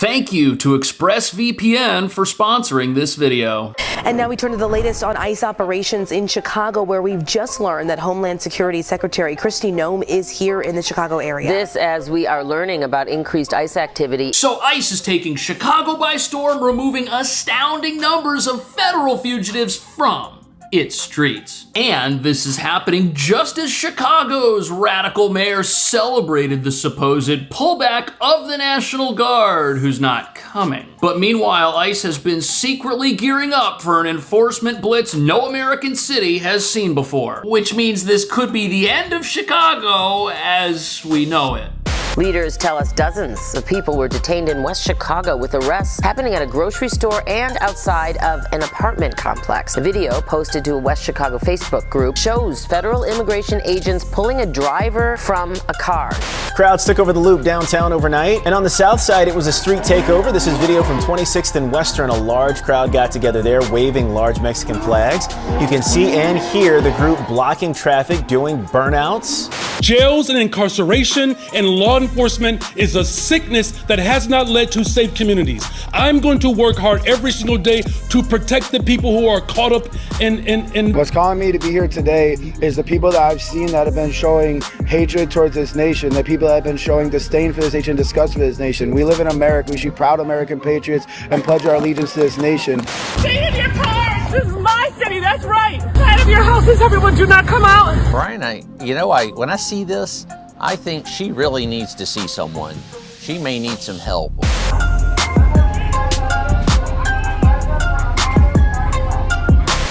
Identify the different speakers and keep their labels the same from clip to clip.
Speaker 1: Thank you to ExpressVPN for sponsoring this video.
Speaker 2: And now we turn to the latest on ICE operations in Chicago, where we've just learned that Homeland Security Secretary Kristi Noem is here in the Chicago area.
Speaker 3: This as we are learning about increased ICE activity.
Speaker 1: So ICE is taking Chicago by storm, removing astounding numbers of federal fugitives from its streets. And this is happening just as Chicago's radical mayor celebrated the supposed pullback of the National Guard, who's not coming. But meanwhile, ICE has been secretly gearing up for an enforcement blitz no American city has seen before, which means this could be the end of Chicago as we know it.
Speaker 3: Leaders tell us dozens of people were detained in West Chicago with arrests happening at a grocery store and outside of an apartment complex. A video posted to a West Chicago Facebook group shows federal immigration agents pulling a driver from a car.
Speaker 4: Crowds took over the Loop downtown overnight, and on the south side it was a street takeover. This is video from 26th and Western. A large crowd got together there waving large Mexican flags. You can see and hear the group blocking traffic, doing burnouts.
Speaker 5: Jails and incarceration and law enforcement is a sickness that has not led to safe communities. I'm going to work hard every single day to protect the people who are caught up in.
Speaker 6: What's calling me to be here today is the people that I've seen that have been showing hatred towards this nation, the people that have been showing disdain for this nation, disgust for this nation. We live in America. We should be proud American patriots and pledge our allegiance to this nation.
Speaker 7: Stay in your cars. This is my city. That's right. Out of your houses, everyone. Do not come out.
Speaker 8: Brian, when I see this, I think she really needs to see someone. She may need some help.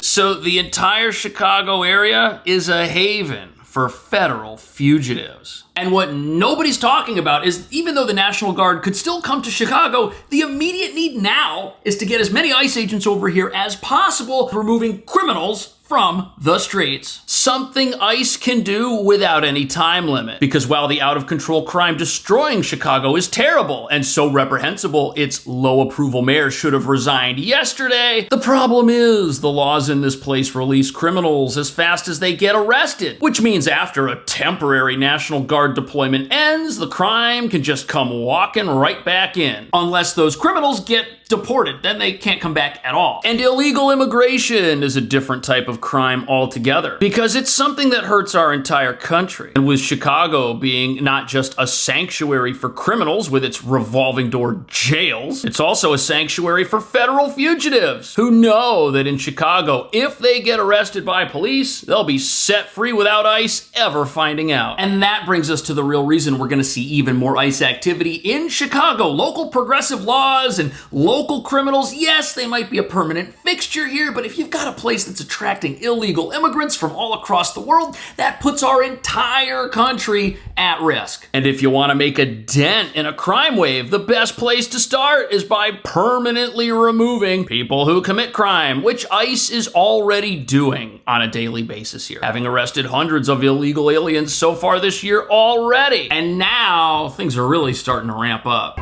Speaker 1: So the entire Chicago area is a haven for federal fugitives. And what nobody's talking about is, even though the National Guard could still come to Chicago, the immediate need now is to get as many ICE agents over here as possible, removing criminals from the streets. Something ICE can do without any time limit. Because while the out-of-control crime destroying Chicago is terrible and so reprehensible its low-approval mayor should have resigned yesterday, the problem is the laws in this place release criminals as fast as they get arrested, which means after a temporary National Guard deployment ends, the crime can just come walking right back in. Unless those criminals get deported, then they can't come back at all. And illegal immigration is a different type of crime altogether, because it's something that hurts our entire country. And with Chicago being not just a sanctuary for criminals with its revolving door jails, it's also a sanctuary for federal fugitives who know that in Chicago, if they get arrested by police, they'll be set free without ICE ever finding out. And that brings us to the real reason we're gonna see even more ICE activity in Chicago. Local progressive laws and local criminals, yes, they might be a permanent fixture here, but if you've got a place that's attracting illegal immigrants from all across the world, that puts our entire country at risk. And if you want to make a dent in a crime wave, the best place to start is by permanently removing people who commit crime, which ICE is already doing on a daily basis here, having arrested hundreds of illegal aliens so far this year already. And now things are really starting to ramp up.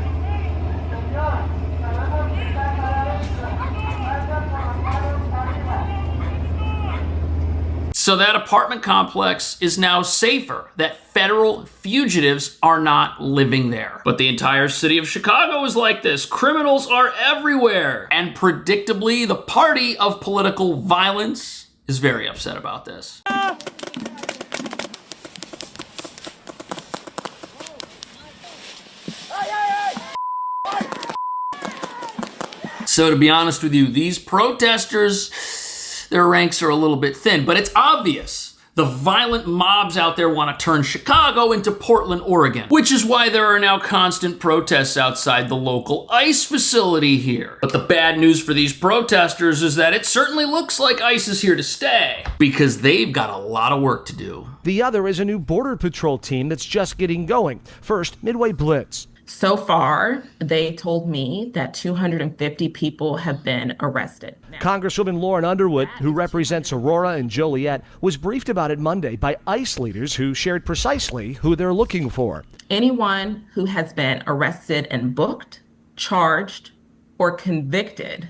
Speaker 1: So that apartment complex is now safer, that federal fugitives are not living there. But the entire city of Chicago is like this. Criminals are everywhere. And predictably, the party of political violence is very upset about this. So to be honest with you, these protesters, their ranks are a little bit thin, but it's obvious the violent mobs out there want to turn Chicago into Portland, Oregon, which is why there are now constant protests outside the local ICE facility here. But the bad news for these protesters is that it certainly looks like ICE is here to stay, because they've got a lot of work to do.
Speaker 9: The other is a new Border Patrol team that's just getting going. First, Midway Blitz.
Speaker 10: So far, they told me that 250 people have been arrested.
Speaker 9: Congresswoman Lauren Underwood, who represents Aurora and Joliet, was briefed about it Monday by ICE leaders who shared precisely who they're looking for.
Speaker 10: Anyone who has been arrested and booked, charged, or convicted,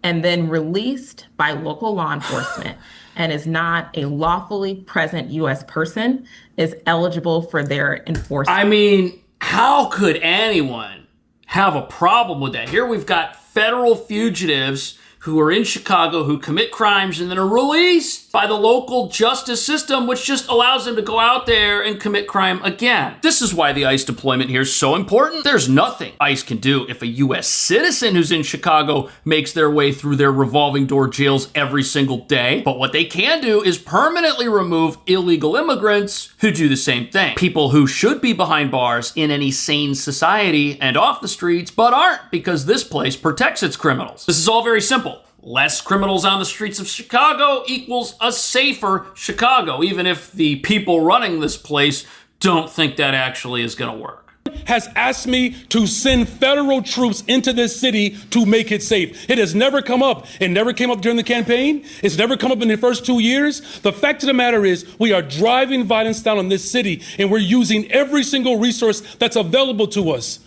Speaker 10: and then released by local law enforcement and is not a lawfully present U.S. person is eligible for their enforcement.
Speaker 1: I mean, how could anyone have a problem with that. Here we've got federal fugitives who are in Chicago who commit crimes and then are released by the local justice system, which just allows them to go out there and commit crime again. This is why the ICE deployment here is so important. There's nothing ICE can do if a U.S. citizen who's in Chicago makes their way through their revolving door jails every single day. But what they can do is permanently remove illegal immigrants who do the same thing. People who should be behind bars in any sane society and off the streets, but aren't because this place protects its criminals. This is all very simple. Less criminals on the streets of Chicago equals a safer Chicago, even if the people running this place don't think that actually is going to work.
Speaker 5: Has asked me to send federal troops into this city to make it safe. It has never come up. It never came up during the campaign. It's never come up in the first 2 years. The fact of the matter is we are driving violence down on this city, and we're using every single resource that's available to us.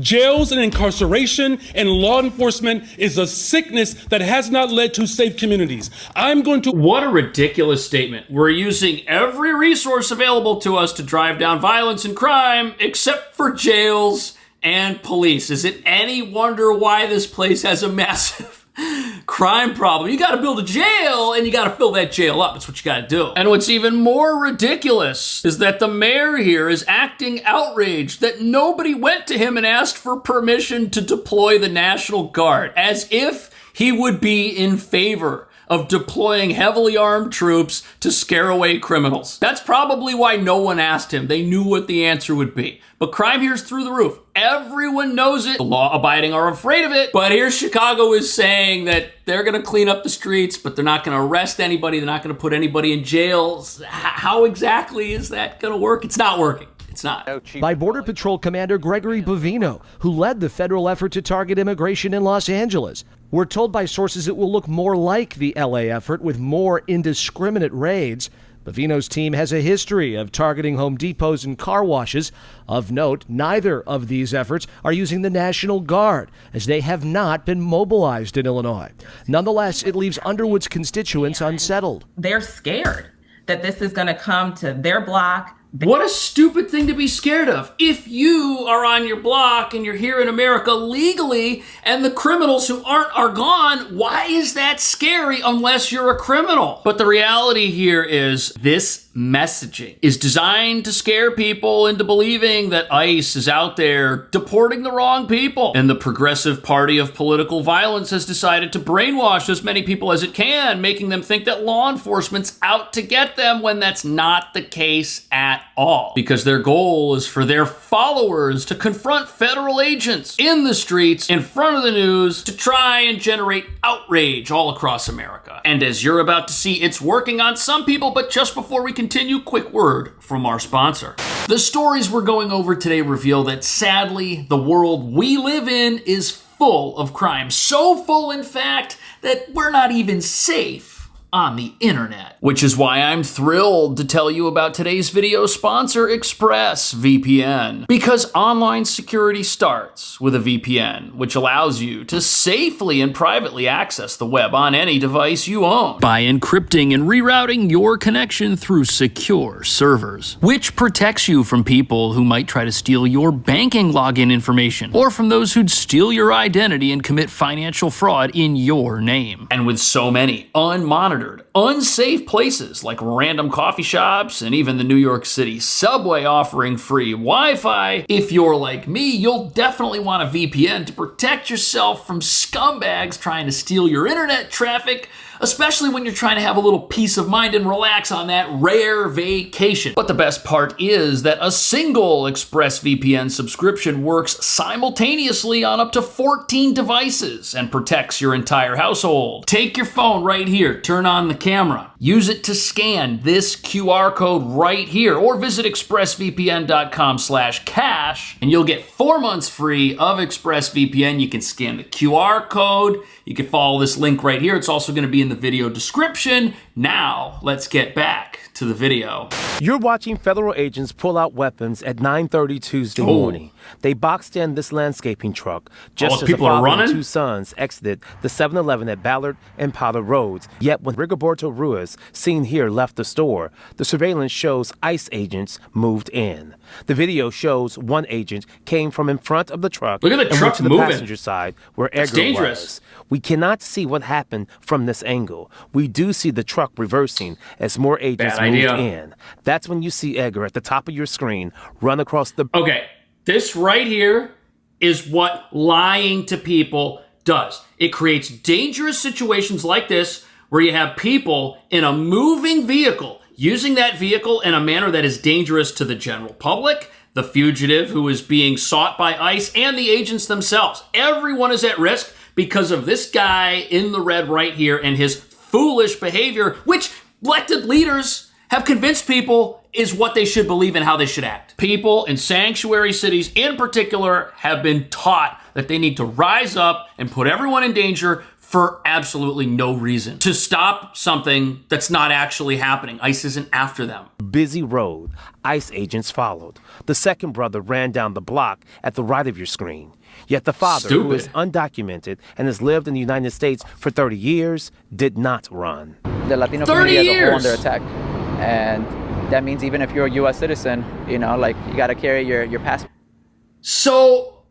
Speaker 5: Jails and incarceration and law enforcement is a sickness that has not led to safe communities.
Speaker 1: What a ridiculous statement. We're using every resource available to us to drive down violence and crime, except for jails and police. Is it any wonder why this place has a massive crime problem? You got to build a jail and you got to fill that jail up. That's what you got to do. And what's even more ridiculous is that the mayor here is acting outraged that nobody went to him and asked for permission to deploy the National Guard, as if he would be in favor of deploying heavily armed troops to scare away criminals. That's probably why no one asked him. They knew what the answer would be. But crime here's through the roof. Everyone knows it. The law-abiding are afraid of it. But here Chicago is saying that they're going to clean up the streets, but they're not going to arrest anybody. They're not going to put anybody in jails. How exactly is that going to work? It's not working. It's not.
Speaker 9: By Border Patrol Commander Gregory Bovino, who led the federal effort to target immigration in Los Angeles. We're told by sources it will look more like the LA effort with more indiscriminate raids. Bovino's team has a history of targeting Home Depots and car washes. Of note, neither of these efforts are using the National Guard, as they have not been mobilized in Illinois. Nonetheless, it leaves Underwood's constituents unsettled.
Speaker 10: They're scared that this is going to come to their block.
Speaker 1: What a stupid thing to be scared of. If you are on your block and you're here in America legally and the criminals who aren't are gone, why is that scary unless you're a criminal? But the reality here is this messaging is designed to scare people into believing that ICE is out there deporting the wrong people. And the Progressive Party of Political Violence has decided to brainwash as many people as it can, making them think that law enforcement's out to get them when that's not the case at all. Because their goal is for their followers to confront federal agents in the streets, in front of the news, to try and generate outrage all across America. And as you're about to see, it's working on some people, but just before we continue, quick word from our sponsor. The stories we're going over today reveal that sadly, the world we live in is full of crime. So full, in fact, that we're not even safe on the internet. Which is why I'm thrilled to tell you about today's video sponsor, ExpressVPN. Because online security starts with a VPN, which allows you to safely and privately access the web on any device you own by encrypting and rerouting your connection through secure servers, which protects you from people who might try to steal your banking login information, or from those who'd steal your identity and commit financial fraud in your name. And with so many unmonitored, unsafe places like random coffee shops and even the New York City subway offering free Wi-Fi, if you're like me, you'll definitely want a VPN to protect yourself from scumbags trying to steal your internet traffic, especially when you're trying to have a little peace of mind and relax on that rare vacation. But the best part is that a single ExpressVPN subscription works simultaneously on up to 14 devices and protects your entire household. Take your phone right here, turn on the camera, use it to scan this QR code right here, or visit expressvpn.com/cash and you'll get 4 months free of ExpressVPN. You can scan the QR code, you can follow this link right here. It's also going to be in the video description. Now, let's get back to the video.
Speaker 11: You're watching federal agents pull out weapons at 9:30 Tuesday morning. They boxed in this landscaping truck just as the father and two sons exited the 7-Eleven at Ballard and Powder Roads. Yet when Rigoberto Ruiz, seen here, left the store, the surveillance shows ICE agents moved in. The video shows one agent came from in front of the truck
Speaker 1: and went
Speaker 11: to the passenger side where Edgar was. We cannot see what happened from this angle. We do see the truck reversing as more agents moved in. That's when you see Edgar at the top of your screen run across the...
Speaker 1: Okay, this right here is what lying to people does. It creates dangerous situations like this where you have people in a moving vehicle using that vehicle in a manner that is dangerous to the general public, the fugitive who is being sought by ICE, and the agents themselves. Everyone is at risk because of this guy in the red right here and his foolish behavior, which elected leaders have convinced people is what they should believe and how they should act. People in sanctuary cities in particular have been taught that they need to rise up and put everyone in danger for absolutely no reason, to stop something that's not actually happening. ICE isn't after them.
Speaker 11: Busy road. ICE agents followed. The second brother ran down the block at the right of your screen. Yet the father, who is undocumented and has lived in the United States for 30 years, did not run.
Speaker 12: The Latino community as a whole under attack. And that means even if you're a U.S. citizen, you know, like, you got to carry your passport.
Speaker 1: So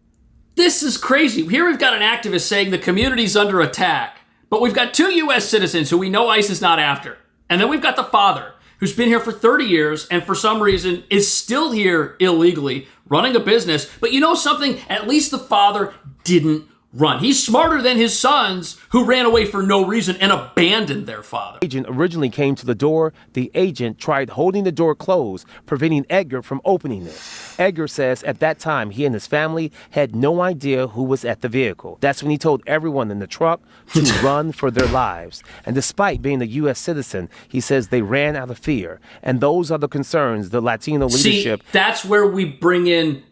Speaker 1: this is crazy. Here we've got an activist saying the community's under attack, but we've got two U.S. citizens who we know ICE is not after. And then we've got the father who's been here for 30 years and for some reason is still here illegally running a business. But you know something? At least the father didn't run. He's smarter than his sons who ran away for no reason and abandoned their father.
Speaker 11: The agent originally came to the door. The agent tried holding the door closed, preventing Edgar from opening it. Edgar says at that time he and his family had no idea who was at the vehicle. That's when he told everyone in the truck to run for their lives. And despite being a U.S. citizen, he says they ran out of fear. And those are the concerns the Latino leadership...
Speaker 1: See, that's where we bring in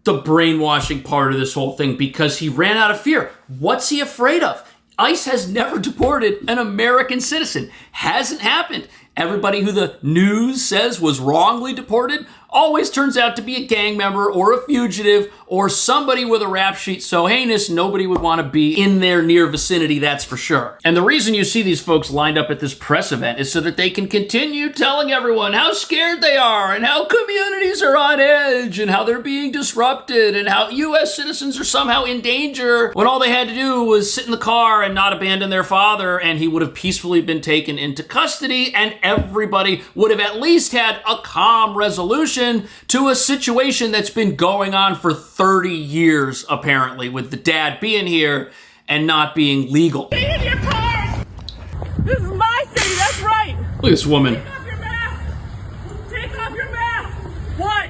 Speaker 1: the brainwashing part of this whole thing, because he ran out of fear. What's he afraid of? ICE has never deported an American citizen. Hasn't happened. Everybody who the news says was wrongly deported always turns out to be a gang member or a fugitive or somebody with a rap sheet so heinous nobody would want to be in their near vicinity, that's for sure. And the reason you see these folks lined up at this press event is so that they can continue telling everyone how scared they are and how communities are on edge and how they're being disrupted and how U.S. citizens are somehow in danger, when all they had to do was sit in the car and not abandon their father and he would have peacefully been taken into custody and everybody would have at least had a calm resolution to a situation that's been going on for 30 years, apparently, with the dad being here and not being legal.
Speaker 7: Stay in your cars! This is my city, that's right!
Speaker 1: Look at this woman.
Speaker 7: Take off your mask! Take off your mask! What?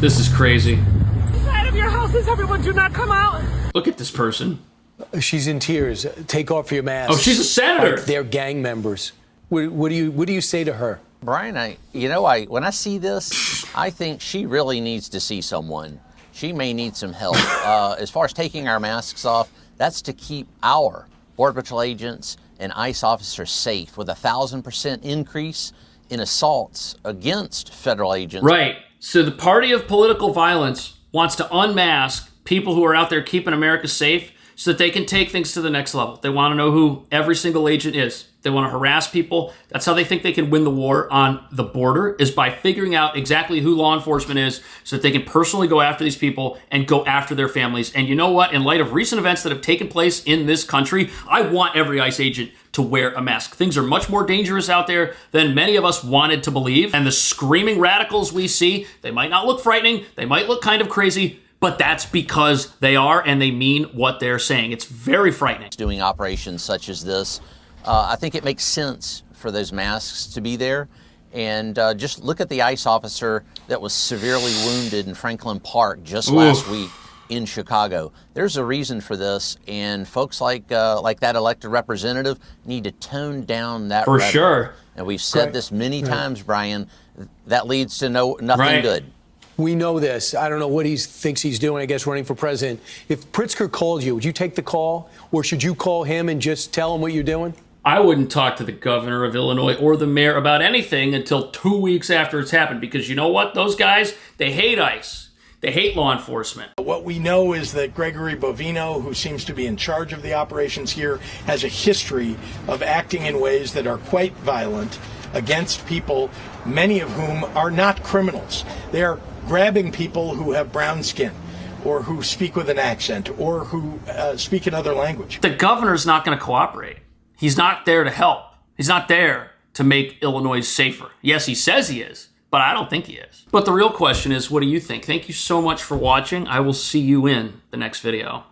Speaker 1: This is crazy.
Speaker 7: Inside of your houses, everyone do not come out!
Speaker 1: Look at this person.
Speaker 13: She's in tears. Take off your mask.
Speaker 1: Oh, she's a senator.
Speaker 13: Like they're gang members. What do you say to her?
Speaker 8: Brian, when I see this, I think she really needs to see someone. She may need some help. As far as taking our masks off, that's to keep our Border Patrol agents and ICE officers safe, with 1,000% increase in assaults against federal agents.
Speaker 1: Right. So the party of political violence wants to unmask people who are out there keeping America safe so that they can take things to the next level. They want to know who every single agent is. They want to harass people. That's how they think they can win the war on the border, is by figuring out exactly who law enforcement is so that they can personally go after these people and go after their families. And you know what? In light of recent events that have taken place in this country, I want every ICE agent to wear a mask. Things are much more dangerous out there than many of us wanted to believe. And the screaming radicals we see, they might not look frightening. They might look kind of crazy, but that's because they are and they mean what they're saying. It's very frightening.
Speaker 8: Doing operations such as this, I think it makes sense for those masks to be there. And just look at the ICE officer that was severely wounded in Franklin Park just last week in Chicago. There's a reason for this, and folks like that elected representative need to tone down that
Speaker 1: for
Speaker 8: rhetoric.
Speaker 1: Sure.
Speaker 8: And we've said this many times, Brian, that leads to nothing good.
Speaker 13: We know this. I don't know what he thinks he's doing, I guess, running for president. If Pritzker called you, would you take the call? Or should you call him and just tell him what you're doing?
Speaker 1: I wouldn't talk to the governor of Illinois or the mayor about anything until 2 weeks after it's happened, because you know what? Those guys, they hate ICE. They hate law enforcement.
Speaker 14: What we know is that Gregory Bovino, who seems to be in charge of the operations here, has a history of acting in ways that are quite violent against people, many of whom are not criminals. They are grabbing people who have brown skin, or who speak with an accent, or who speak another language.
Speaker 1: The governor's not going to cooperate. He's not there to help. He's not there to make Illinois safer. Yes, he says he is, but I don't think he is. But the real question is, what do you think? Thank you so much for watching. I will see you in the next video.